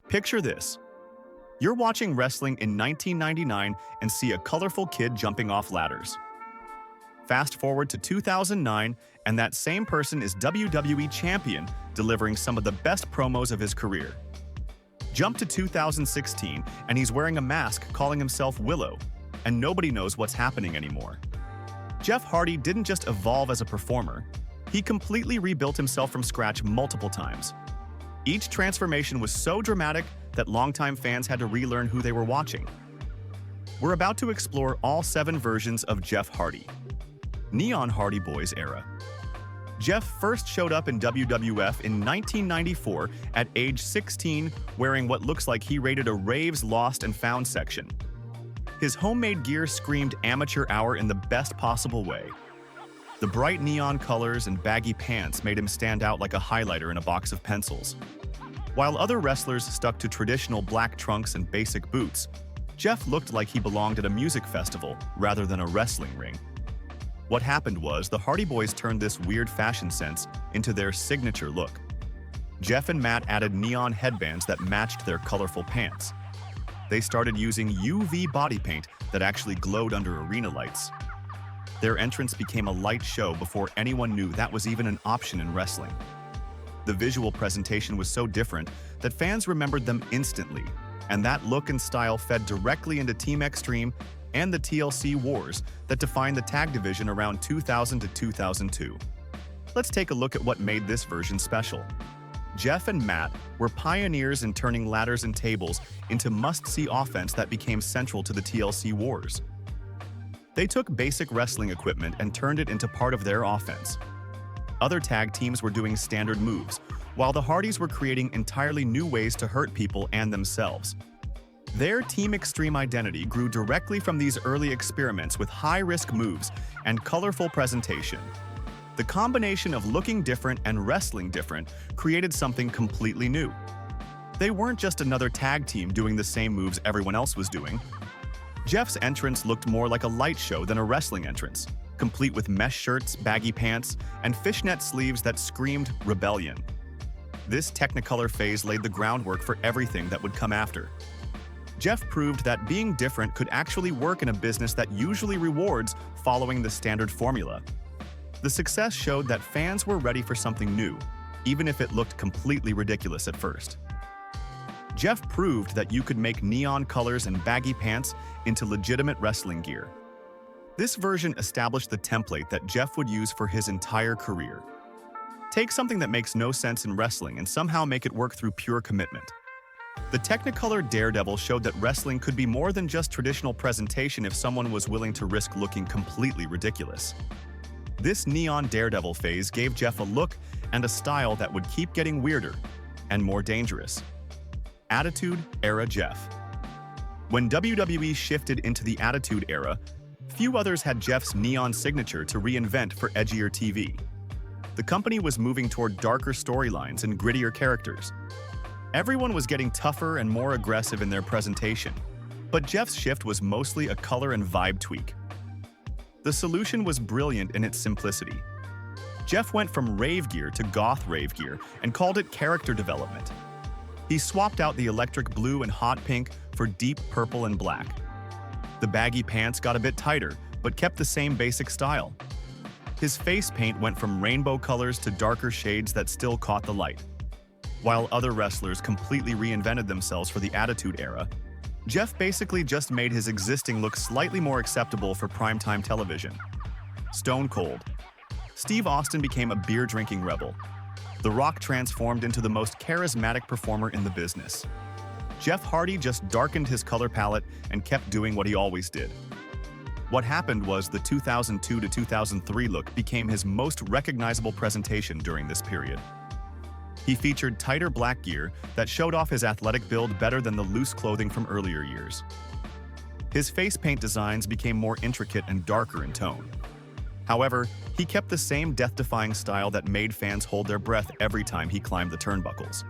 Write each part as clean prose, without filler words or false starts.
Picture this. You're watching wrestling in 1999 and see a colorful kid jumping off ladders. Fast forward to 2009, and that same person is WWE Champion, delivering some of the best promos of his career. Jump to 2016, and he's wearing a mask calling himself Willow, and nobody knows what's happening anymore. Jeff Hardy didn't just evolve as a performer, he completely rebuilt himself from scratch multiple times. Each transformation was so dramatic that longtime fans had to relearn who they were watching. We're about to explore all 7 versions of Jeff Hardy. Neon Hardy Boyz Era. Jeff first showed up in WWF in 1994 at age 16, wearing what looks like he raided a rave's lost and found section. His homemade gear screamed amateur hour in the best possible way. The bright neon colors and baggy pants made him stand out like a highlighter in a box of pencils. While other wrestlers stuck to traditional black trunks and basic boots, Jeff looked like he belonged at a music festival rather than a wrestling ring. What happened was the Hardy Boys turned this weird fashion sense into their signature look. Jeff and Matt added neon headbands that matched their colorful pants. They started using UV body paint that actually glowed under arena lights. Their entrance became a light show before anyone knew that was even an option in wrestling. The visual presentation was so different that fans remembered them instantly, and that look and style fed directly into Team Extreme and the TLC Wars that defined the tag division around 2000 to 2002. Let's take a look at what made this version special. Jeff and Matt were pioneers in turning ladders and tables into must-see offense that became central to the TLC Wars. They took basic wrestling equipment and turned it into part of their offense. Other tag teams were doing standard moves, while the Hardys were creating entirely new ways to hurt people and themselves. Their Team Extreme identity grew directly from these early experiments with high-risk moves and colorful presentation. The combination of looking different and wrestling different created something completely new. They weren't just another tag team doing the same moves everyone else was doing. Jeff's entrance looked more like a light show than a wrestling entrance, complete with mesh shirts, baggy pants, and fishnet sleeves that screamed rebellion. This Technicolor phase laid the groundwork for everything that would come after. Jeff proved that being different could actually work in a business that usually rewards following the standard formula. The success showed that fans were ready for something new, even if it looked completely ridiculous at first. Jeff proved that you could make neon colors and baggy pants into legitimate wrestling gear. This version established the template that Jeff would use for his entire career. Take something that makes no sense in wrestling and somehow make it work through pure commitment. The Technicolor Daredevil showed that wrestling could be more than just traditional presentation if someone was willing to risk looking completely ridiculous. This neon Daredevil phase gave Jeff a look and a style that would keep getting weirder and more dangerous. Attitude Era Jeff. When WWE shifted into the Attitude Era, few others had Jeff's neon signature to reinvent for edgier TV. The company was moving toward darker storylines and grittier characters. Everyone was getting tougher and more aggressive in their presentation, but Jeff's shift was mostly a color and vibe tweak. The solution was brilliant in its simplicity. Jeff went from rave gear to goth rave gear and called it character development. He swapped out the electric blue and hot pink for deep purple and black. The baggy pants got a bit tighter, but kept the same basic style. His face paint went from rainbow colors to darker shades that still caught the light. While other wrestlers completely reinvented themselves for the Attitude Era, Jeff basically just made his existing look slightly more acceptable for primetime television. Stone Cold. Steve Austin became a beer-drinking rebel. The Rock transformed into the most charismatic performer in the business. Jeff Hardy just darkened his color palette and kept doing what he always did. What happened was the 2002 to 2003 look became his most recognizable presentation during this period. He featured tighter black gear that showed off his athletic build better than the loose clothing from earlier years. His face paint designs became more intricate and darker in tone. However, he kept the same death-defying style that made fans hold their breath every time he climbed the turnbuckles.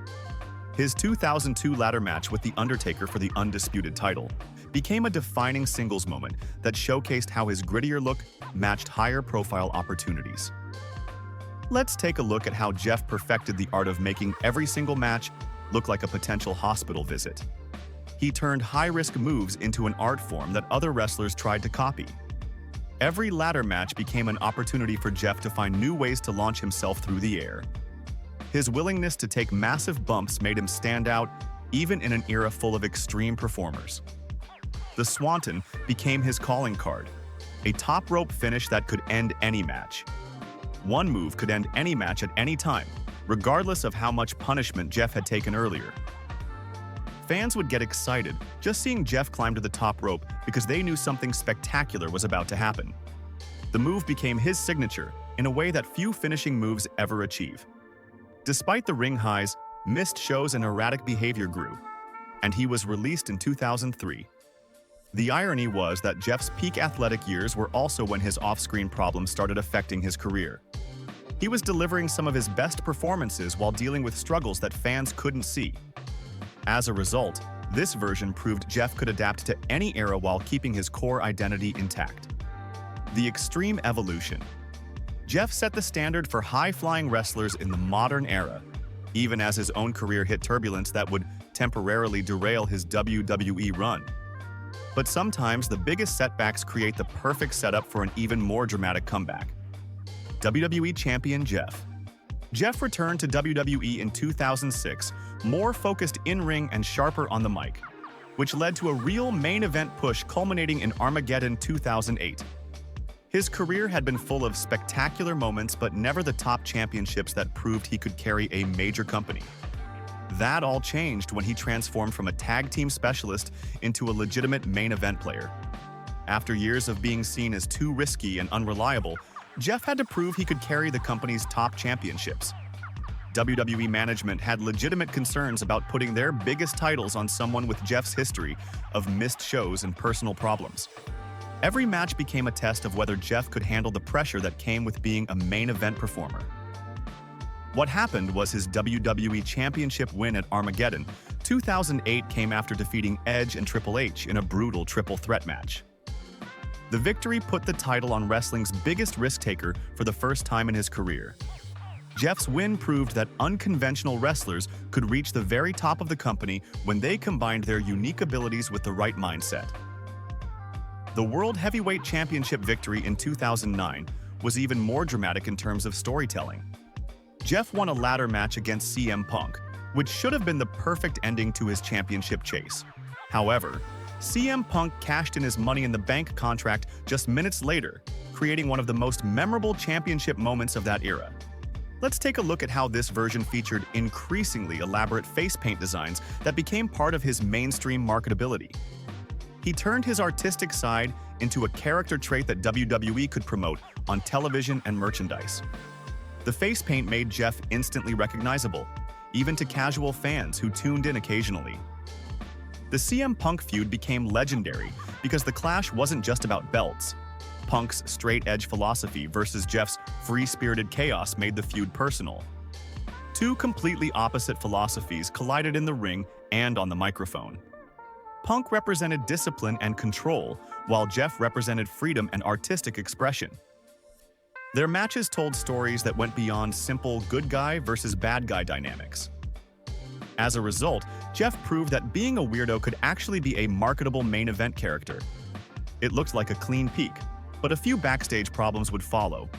His 2002 ladder match with The Undertaker for the undisputed title became a defining singles moment that showcased how his grittier look matched higher-profile opportunities. Let's take a look at how Jeff perfected the art of making every single match look like a potential hospital visit. He turned high-risk moves into an art form that other wrestlers tried to copy. Every ladder match became an opportunity for Jeff to find new ways to launch himself through the air. His willingness to take massive bumps made him stand out even in an era full of extreme performers. The Swanton became his calling card, a top rope finish that could end any match. One move could end any match at any time, regardless of how much punishment Jeff had taken earlier. Fans would get excited just seeing Jeff climb to the top rope because they knew something spectacular was about to happen. The move became his signature in a way that few finishing moves ever achieve. Despite the ring highs, missed shows and erratic behavior grew, and he was released in 2003. The irony was that Jeff's peak athletic years were also when his off-screen problems started affecting his career. He was delivering some of his best performances while dealing with struggles that fans couldn't see. As a result, this version proved Jeff could adapt to any era while keeping his core identity intact. The Extreme Evolution. Jeff set the standard for high-flying wrestlers in the modern era, even as his own career hit turbulence that would temporarily derail his WWE run. But sometimes the biggest setbacks create the perfect setup for an even more dramatic comeback. WWE Champion Jeff. Jeff returned to WWE in 2006, more focused in-ring and sharper on the mic, which led to a real main event push culminating in Armageddon 2008. His career had been full of spectacular moments, but never the top championships that proved he could carry a major company. That all changed when he transformed from a tag team specialist into a legitimate main event player. After years of being seen as too risky and unreliable, Jeff had to prove he could carry the company's top championships. WWE management had legitimate concerns about putting their biggest titles on someone with Jeff's history of missed shows and personal problems. Every match became a test of whether Jeff could handle the pressure that came with being a main event performer. What happened was his WWE Championship win at Armageddon 2008 came after defeating Edge and Triple H in a brutal triple threat match. The victory put the title on wrestling's biggest risk-taker for the first time in his career. Jeff's win proved that unconventional wrestlers could reach the very top of the company when they combined their unique abilities with the right mindset. The World Heavyweight Championship victory in 2009 was even more dramatic in terms of storytelling. Jeff won a ladder match against CM Punk, which should have been the perfect ending to his championship chase. However, CM Punk cashed in his Money in the Bank contract just minutes later, creating one of the most memorable championship moments of that era. Let's take a look at how this version featured increasingly elaborate face paint designs that became part of his mainstream marketability. He turned his artistic side into a character trait that WWE could promote on television and merchandise. The face paint made Jeff instantly recognizable, even to casual fans who tuned in occasionally. The CM Punk feud became legendary because the clash wasn't just about belts. Punk's straight-edge philosophy versus Jeff's free-spirited chaos made the feud personal. Two completely opposite philosophies collided in the ring and on the microphone. Punk represented discipline and control, while Jeff represented freedom and artistic expression. Their matches told stories that went beyond simple good guy versus bad guy dynamics. As a result, Jeff proved that being a weirdo could actually be a marketable main event character. It looked like a clean peak, but a few backstage problems would follow.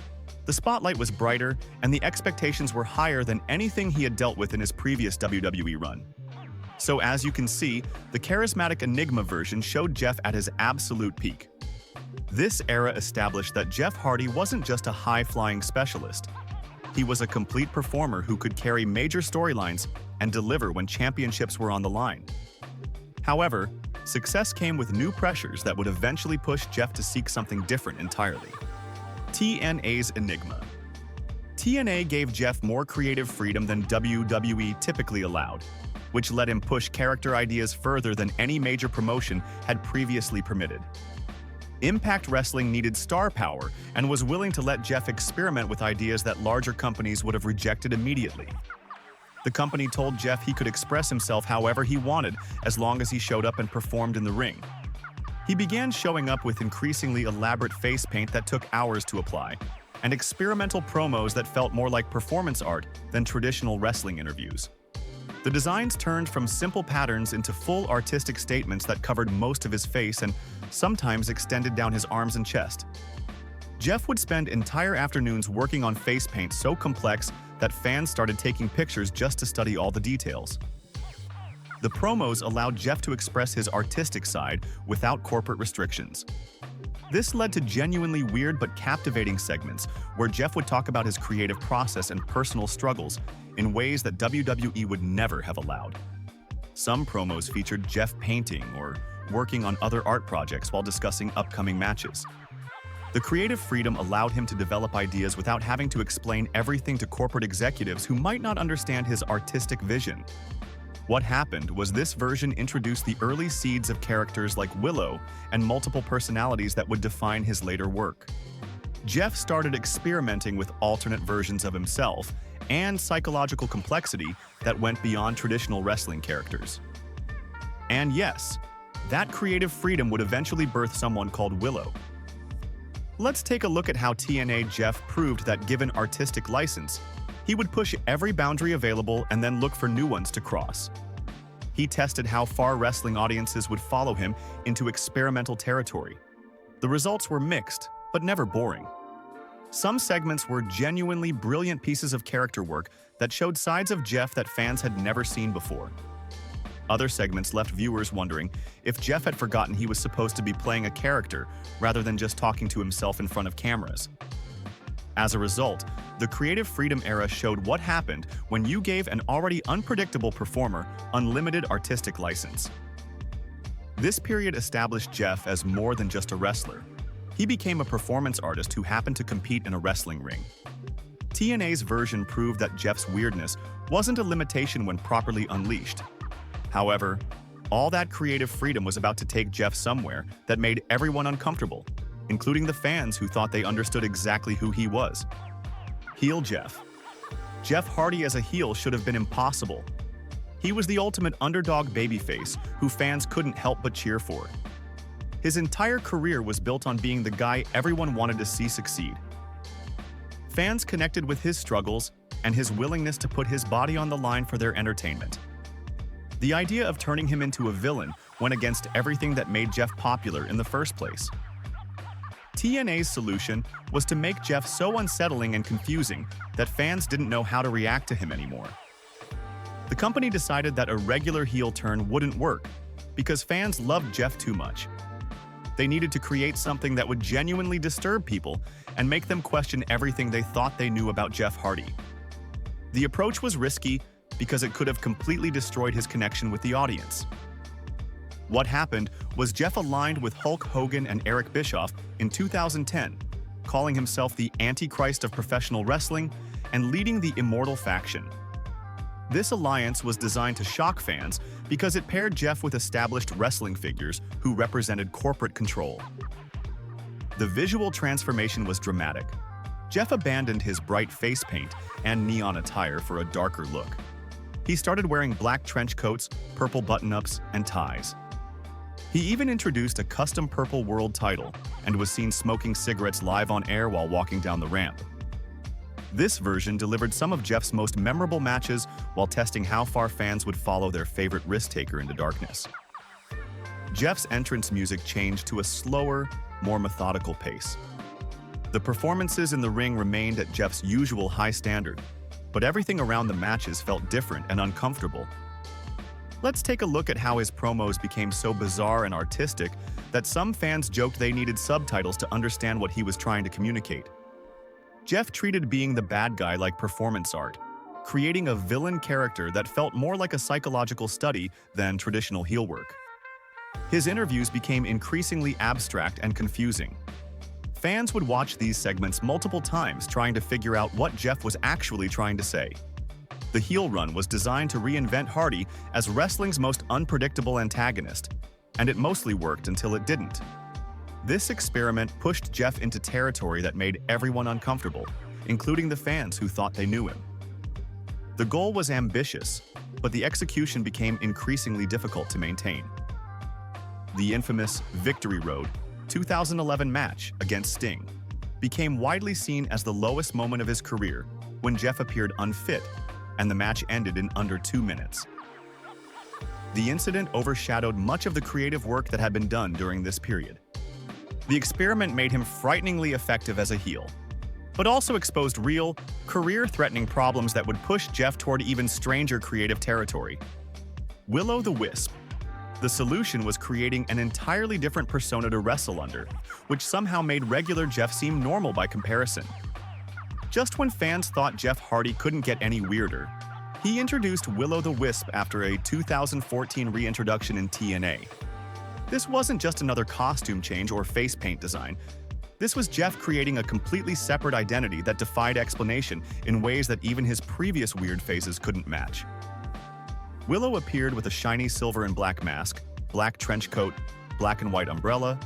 The spotlight was brighter, and the expectations were higher than anything he had dealt with in his previous WWE run. So as you can see, the charismatic Enigma version showed Jeff at his absolute peak. This era established that Jeff Hardy wasn't just a high-flying specialist. He was a complete performer who could carry major storylines and deliver when championships were on the line. However, success came with new pressures that would eventually push Jeff to seek something different entirely. TNA's Enigma. TNA gave Jeff more creative freedom than WWE typically allowed, which let him push character ideas further than any major promotion had previously permitted. Impact Wrestling needed star power and was willing to let Jeff experiment with ideas that larger companies would have rejected immediately. The company told Jeff he could express himself however he wanted as long as he showed up and performed in the ring. He began showing up with increasingly elaborate face paint that took hours to apply, and experimental promos that felt more like performance art than traditional wrestling interviews. The designs turned from simple patterns into full artistic statements that covered most of his face and sometimes extended down his arms and chest. Jeff would spend entire afternoons working on face paint so complex that fans started taking pictures just to study all the details. The promos allowed Jeff to express his artistic side without corporate restrictions. This led to genuinely weird but captivating segments where Jeff would talk about his creative process and personal struggles in ways that WWE would never have allowed. Some promos featured Jeff painting or working on other art projects while discussing upcoming matches. The creative freedom allowed him to develop ideas without having to explain everything to corporate executives who might not understand his artistic vision. What happened was this version introduced the early seeds of characters like Willow and multiple personalities that would define his later work. Jeff started experimenting with alternate versions of himself and psychological complexity that went beyond traditional wrestling characters. And yes, that creative freedom would eventually birth someone called Willow. Let's take a look at how TNA Jeff proved that given artistic license, he would push every boundary available and then look for new ones to cross. He tested how far wrestling audiences would follow him into experimental territory. The results were mixed, but never boring. Some segments were genuinely brilliant pieces of character work that showed sides of Jeff that fans had never seen before. Other segments left viewers wondering if Jeff had forgotten he was supposed to be playing a character rather than just talking to himself in front of cameras. As a result, the Creative Freedom era showed what happened when you gave an already unpredictable performer unlimited artistic license. This period established Jeff as more than just a wrestler. He became a performance artist who happened to compete in a wrestling ring. TNA's version proved that Jeff's weirdness wasn't a limitation when properly unleashed. However, all that creative freedom was about to take Jeff somewhere that made everyone uncomfortable, including the fans who thought they understood exactly who he was. Heel Jeff. Jeff Hardy as a heel should have been impossible. He was the ultimate underdog babyface who fans couldn't help but cheer for. His entire career was built on being the guy everyone wanted to see succeed. Fans connected with his struggles and his willingness to put his body on the line for their entertainment. The idea of turning him into a villain went against everything that made Jeff popular in the first place. TNA's solution was to make Jeff so unsettling and confusing that fans didn't know how to react to him anymore. The company decided that a regular heel turn wouldn't work because fans loved Jeff too much. They needed to create something that would genuinely disturb people and make them question everything they thought they knew about Jeff Hardy. The approach was risky because it could have completely destroyed his connection with the audience. What happened was Jeff aligned with Hulk Hogan and Eric Bischoff in 2010, calling himself the Antichrist of Professional Wrestling and leading the Immortal faction. This alliance was designed to shock fans because it paired Jeff with established wrestling figures who represented corporate control. The visual transformation was dramatic. Jeff abandoned his bright face paint and neon attire for a darker look. He started wearing black trench coats, purple button-ups, and ties. He even introduced a custom purple world title and was seen smoking cigarettes live on air while walking down the ramp. This version delivered some of Jeff's most memorable matches while testing how far fans would follow their favorite risk-taker into darkness. Jeff's entrance music changed to a slower, more methodical pace. The performances in the ring remained at Jeff's usual high standard, but everything around the matches felt different and uncomfortable. Let's take a look at how his promos became so bizarre and artistic that some fans joked they needed subtitles to understand what he was trying to communicate. Jeff treated being the bad guy like performance art, creating a villain character that felt more like a psychological study than traditional heel work. His interviews became increasingly abstract and confusing. Fans would watch these segments multiple times trying to figure out what Jeff was actually trying to say. The heel run was designed to reinvent Hardy as wrestling's most unpredictable antagonist, and it mostly worked until it didn't. This experiment pushed Jeff into territory that made everyone uncomfortable, including the fans who thought they knew him. The goal was ambitious, but the execution became increasingly difficult to maintain. The infamous Victory Road 2011 match against Sting became widely seen as the lowest moment of his career when Jeff appeared unfit and the match ended in under 2 minutes. The incident overshadowed much of the creative work that had been done during this period. The experiment made him frighteningly effective as a heel, but also exposed real, career-threatening problems that would push Jeff toward even stranger creative territory. Willow the Wisp. The solution was creating an entirely different persona to wrestle under, which somehow made regular Jeff seem normal by comparison. Just when fans thought Jeff Hardy couldn't get any weirder, he introduced Willow the Wisp after a 2014 reintroduction in TNA. This wasn't just another costume change or face paint design. This was Jeff creating a completely separate identity that defied explanation in ways that even his previous weird phases couldn't match. Willow appeared with a shiny silver and black mask, black trench coat, black and white umbrella,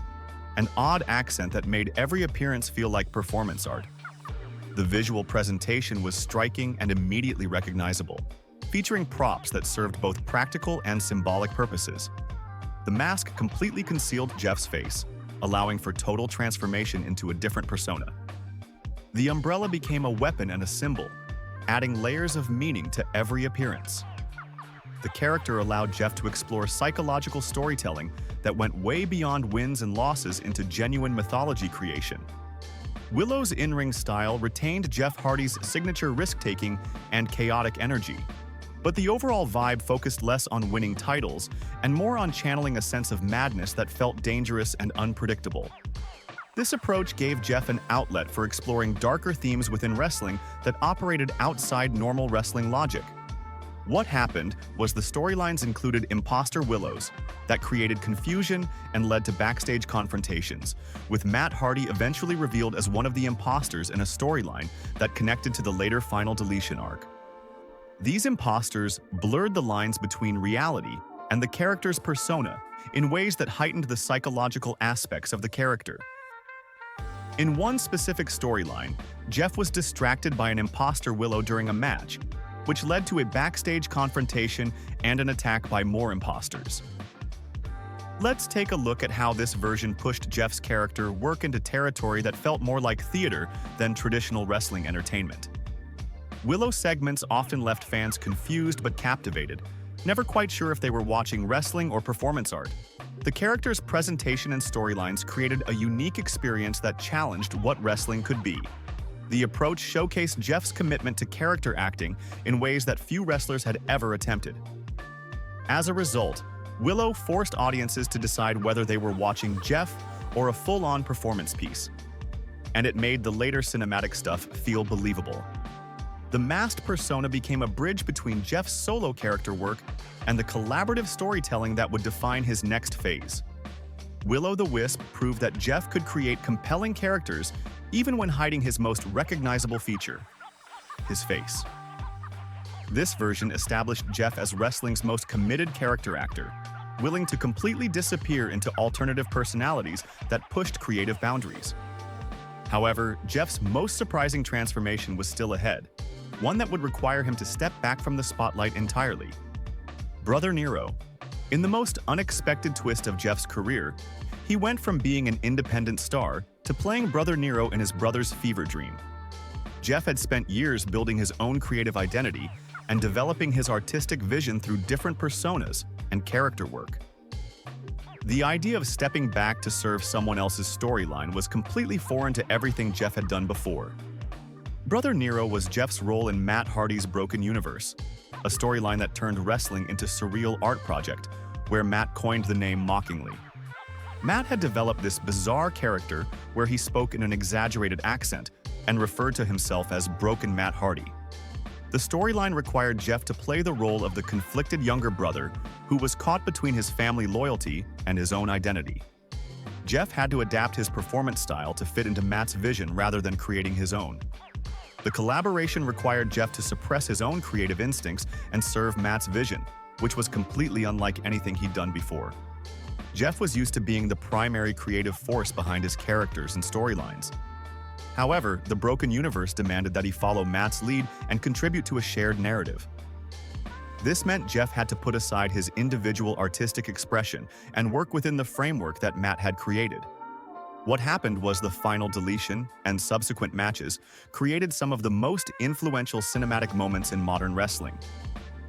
an odd accent that made every appearance feel like performance art. The visual presentation was striking and immediately recognizable, featuring props that served both practical and symbolic purposes. The mask completely concealed Jeff's face, allowing for total transformation into a different persona. The umbrella became a weapon and a symbol, adding layers of meaning to every appearance. The character allowed Jeff to explore psychological storytelling that went way beyond wins and losses into genuine mythology creation. Willow's in-ring style retained Jeff Hardy's signature risk-taking and chaotic energy, but the overall vibe focused less on winning titles and more on channeling a sense of madness that felt dangerous and unpredictable. This approach gave Jeff an outlet for exploring darker themes within wrestling that operated outside normal wrestling logic. What happened was the storylines included impostor Willows that created confusion and led to backstage confrontations, with Matt Hardy eventually revealed as one of the imposters in a storyline that connected to the later Final Deletion arc. These imposters blurred the lines between reality and the character's persona in ways that heightened the psychological aspects of the character. In one specific storyline, Jeff was distracted by an imposter Willow during a match, which led to a backstage confrontation and an attack by more imposters. Let's take a look at how this version pushed Jeff's character work into territory that felt more like theater than traditional wrestling entertainment. Willow segments often left fans confused but captivated, never quite sure if they were watching wrestling or performance art. The character's presentation and storylines created a unique experience that challenged what wrestling could be. The approach showcased Jeff's commitment to character acting in ways that few wrestlers had ever attempted. As a result, Willow forced audiences to decide whether they were watching Jeff or a full-on performance piece, and it made the later cinematic stuff feel believable. The masked persona became a bridge between Jeff's solo character work and the collaborative storytelling that would define his next phase. Willow the Wisp proved that Jeff could create compelling characters even when hiding his most recognizable feature, his face. This version established Jeff as wrestling's most committed character actor, willing to completely disappear into alternative personalities that pushed creative boundaries. However, Jeff's most surprising transformation was still ahead, one that would require him to step back from the spotlight entirely. Brother Nero. In the most unexpected twist of Jeff's career, he went from being an independent star to playing Brother Nero in his brother's fever dream. Jeff had spent years building his own creative identity and developing his artistic vision through different personas and character work. The idea of stepping back to serve someone else's storyline was completely foreign to everything Jeff had done before. Brother Nero was Jeff's role in Matt Hardy's Broken Universe, a storyline that turned wrestling into surreal art project, where Matt coined the name mockingly. Matt had developed this bizarre character where he spoke in an exaggerated accent and referred to himself as Broken Matt Hardy. The storyline required Jeff to play the role of the conflicted younger brother who was caught between his family loyalty and his own identity. Jeff had to adapt his performance style to fit into Matt's vision rather than creating his own. The collaboration required Jeff to suppress his own creative instincts and serve Matt's vision, which was completely unlike anything he'd done before. Jeff was used to being the primary creative force behind his characters and storylines. However, the Broken Universe demanded that he follow Matt's lead and contribute to a shared narrative. This meant Jeff had to put aside his individual artistic expression and work within the framework that Matt had created. What happened was the Final Deletion and subsequent matches created some of the most influential cinematic moments in modern wrestling.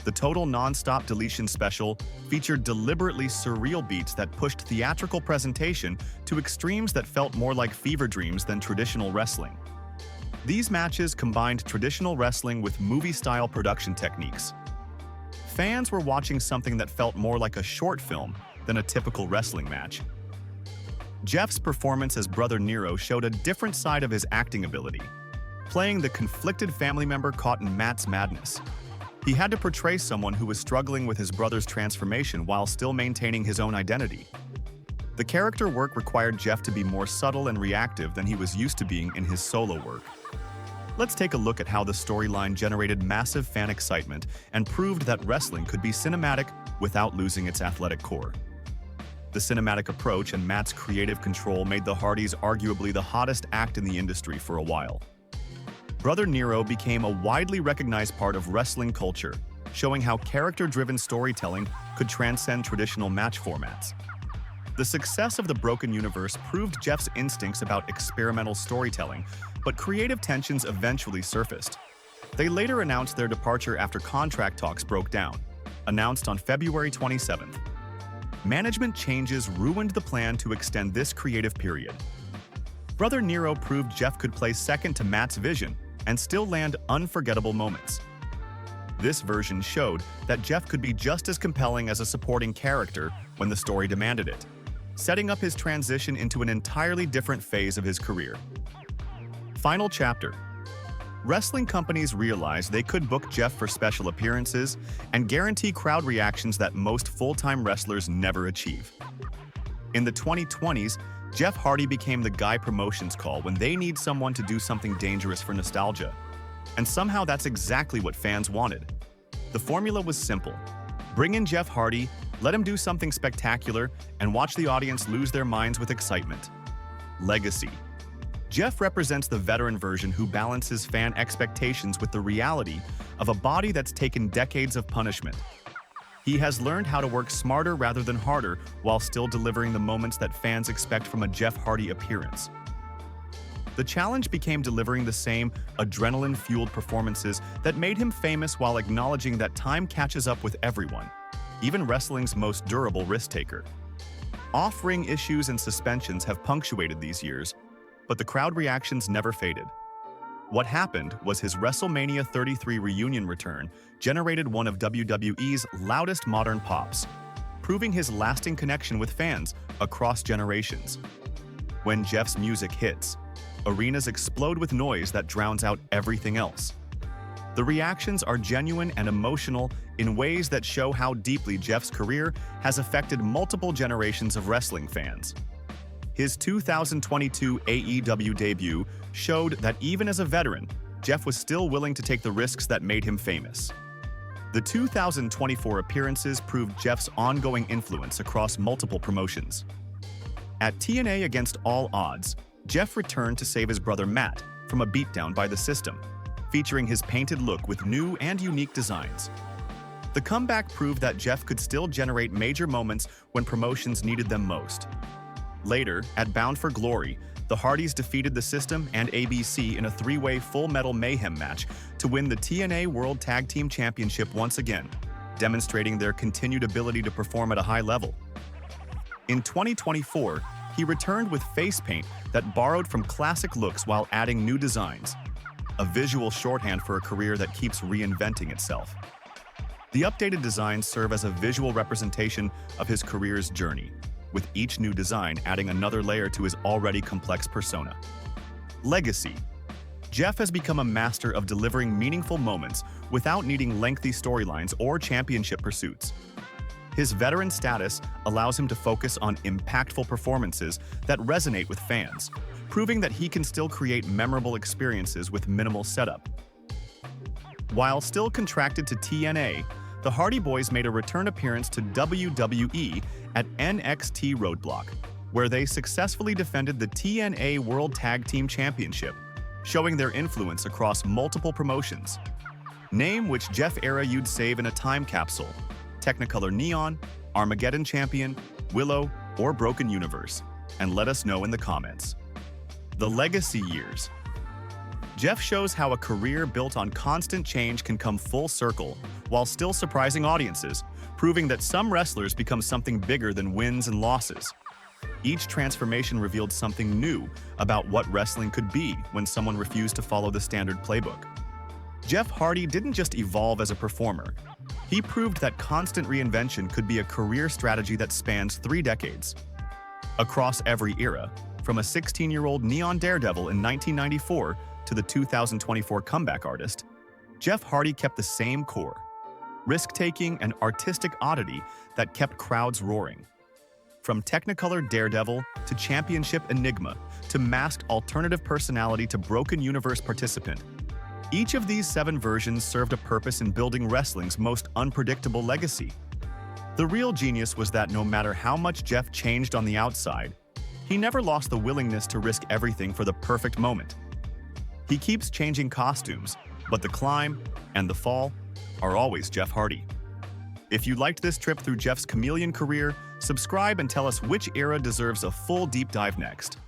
The total non-stop deletion special featured deliberately surreal beats that pushed theatrical presentation to extremes that felt more like fever dreams than traditional wrestling. These matches combined traditional wrestling with movie-style production techniques. Fans were watching something that felt more like a short film than a typical wrestling match. Jeff's performance as Brother Nero showed a different side of his acting ability, playing the conflicted family member caught in Matt's madness. He had to portray someone who was struggling with his brother's transformation while still maintaining his own identity. The character work required Jeff to be more subtle and reactive than he was used to being in his solo work. Let's take a look at how the storyline generated massive fan excitement and proved that wrestling could be cinematic without losing its athletic core. The cinematic approach and Matt's creative control made the Hardys arguably the hottest act in the industry for a while. Brother Nero became a widely recognized part of wrestling culture, showing how character-driven storytelling could transcend traditional match formats. The success of the Broken Universe proved Jeff's instincts about experimental storytelling, but creative tensions eventually surfaced. They later announced their departure after contract talks broke down, announced on February 27th. Management changes ruined the plan to extend this creative period. Brother Nero proved Jeff could play second to Matt's vision and still land unforgettable moments. This version showed that Jeff could be just as compelling as a supporting character when the story demanded it, setting up his transition into an entirely different phase of his career. Final chapter. Wrestling companies realized they could book Jeff for special appearances and guarantee crowd reactions that most full-time wrestlers never achieve. In the 2020s, Jeff Hardy became the guy promotions call when they need someone to do something dangerous for nostalgia. And somehow that's exactly what fans wanted. The formula was simple. Bring in Jeff Hardy, let him do something spectacular, and watch the audience lose their minds with excitement. Legacy. Jeff represents the veteran version who balances fan expectations with the reality of a body that's taken decades of punishment. He has learned how to work smarter rather than harder while still delivering the moments that fans expect from a Jeff Hardy appearance. The challenge became delivering the same adrenaline-fueled performances that made him famous while acknowledging that time catches up with everyone, even wrestling's most durable risk-taker. Off-ring issues and suspensions have punctuated these years, but the crowd reactions never faded. What happened was his WrestleMania 33 reunion return generated one of WWE's loudest modern pops, proving his lasting connection with fans across generations. When Jeff's music hits, arenas explode with noise that drowns out everything else. The reactions are genuine and emotional in ways that show how deeply Jeff's career has affected multiple generations of wrestling fans. His 2022 AEW debut showed that even as a veteran, Jeff was still willing to take the risks that made him famous. The 2024 appearances proved Jeff's ongoing influence across multiple promotions. At TNA Against All Odds, Jeff returned to save his brother Matt from a beatdown by the system, featuring his painted look with new and unique designs. The comeback proved that Jeff could still generate major moments when promotions needed them most. Later, at Bound for Glory, the Hardys defeated the System and ABC in a three-way Full Metal Mayhem match to win the TNA World Tag Team Championship once again, demonstrating their continued ability to perform at a high level. In 2024, he returned with face paint that borrowed from classic looks while adding new designs, a visual shorthand for a career that keeps reinventing itself. The updated designs serve as a visual representation of his career's journey, with each new design adding another layer to his already complex persona. Legacy. Jeff has become a master of delivering meaningful moments without needing lengthy storylines or championship pursuits. His veteran status allows him to focus on impactful performances that resonate with fans, proving that he can still create memorable experiences with minimal setup. While still contracted to TNA, the Hardy Boyz made a return appearance to WWE at NXT Roadblock, where they successfully defended the TNA World Tag Team Championship, showing their influence across multiple promotions. Name which Jeff era you'd save in a time capsule: Technicolor Neon, Armageddon Champion, Willow, or Broken Universe. and let us know in the comments. The legacy years. Jeff shows how a career built on constant change can come full circle while still surprising audiences, proving that some wrestlers become something bigger than wins and losses. Each transformation revealed something new about what wrestling could be when someone refused to follow the standard playbook. Jeff Hardy didn't just evolve as a performer. He proved that constant reinvention could be a career strategy that spans 3 decades. Across every era, from a 16-year-old neon daredevil in 1994 to the 2024 comeback artist, Jeff Hardy kept the same core: risk-taking and artistic oddity that kept crowds roaring. From Technicolor Daredevil to Championship Enigma to masked alternative personality to broken universe participant, each of these 7 versions served a purpose in building wrestling's most unpredictable legacy. The real genius was that no matter how much Jeff changed on the outside, he never lost the willingness to risk everything for the perfect moment. He keeps changing costumes, but the climb and the fall are always Jeff Hardy. If you liked this trip through Jeff's chameleon career, subscribe and tell us which era deserves a full deep dive next.